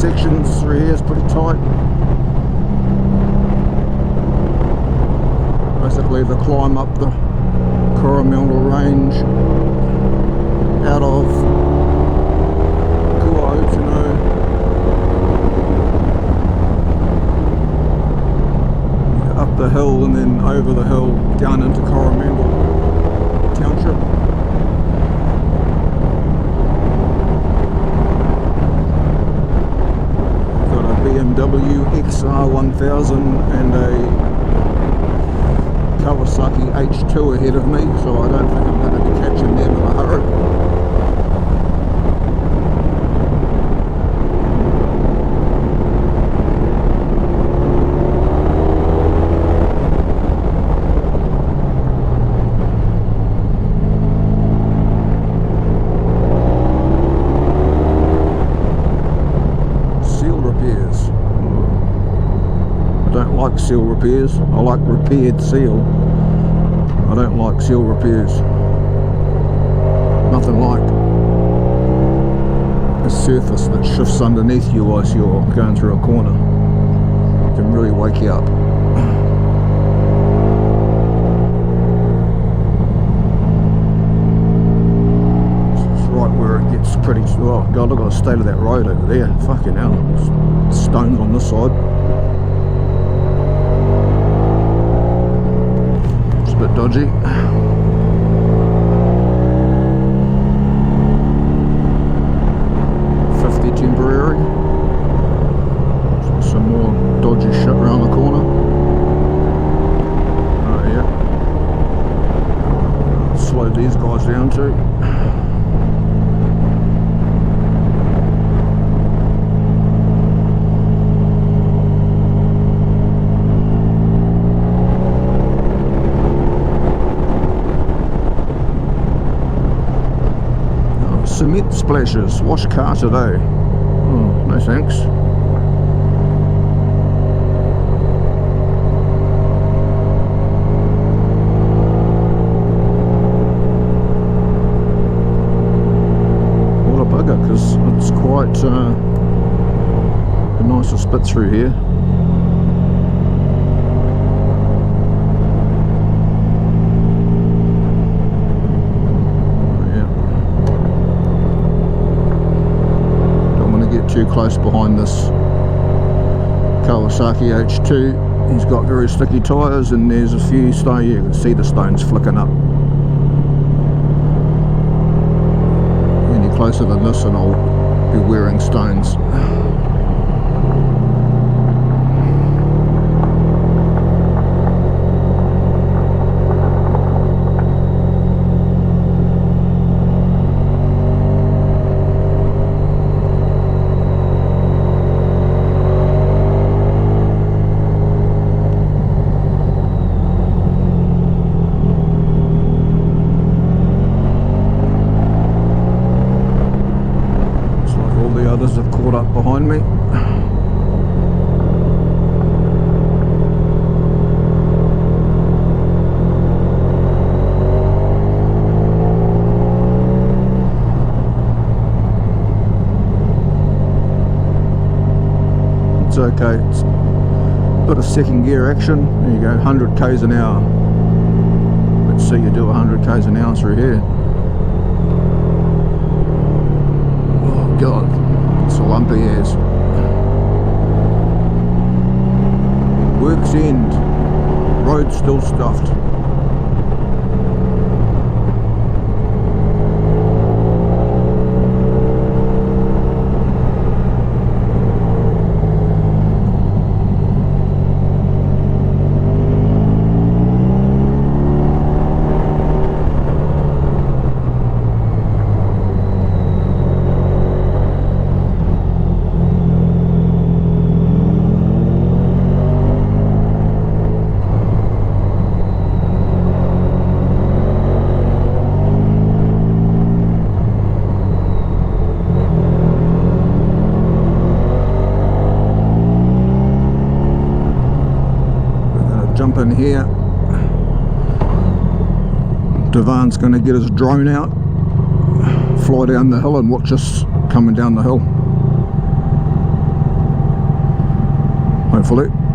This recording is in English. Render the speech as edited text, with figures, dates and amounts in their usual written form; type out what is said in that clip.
sections through here is pretty tight. Basically the climb up the Coromandel range out of Coro, you know, up the hill and then over the hill down into Coromandel Township. Got a BMW XR1000 and a Kawasaki H2 ahead of me, so I don't think I'm going to be catching them in a hurry. Seal repairs. I don't like seal repairs. I like repaired seal. I don't like seal repairs. Nothing like a surface that shifts underneath you as you're going through a corner. It can really wake you up. It's right where it gets pretty... Oh God, look at the state of that road over there. Fucking hell. There's stones on this side. It's a bit dodgy. Temporary. Some more dodgy shit around the corner. Oh yeah. Slow these guys down too. Oh, cement splashes. Wash car today. Oh, no thanks. What a bugger, because it's quite a nicer spit through here. Too close behind this Kawasaki H2. He's got very sticky tyres and there's a few stones. You can see the stones flicking up. Any closer than this and I'll be wearing stones. Others have caught up behind me. It's okay, it's a bit of second gear action. There you go, 100 k's an hour. Let's see you do 100 k's an hour through here. Oh God. It's a lumpy as. Works end. Road still stuffed. Jump in here. Devan's going to get his drone out, fly down the hill and watch us coming down the hill. hopefully.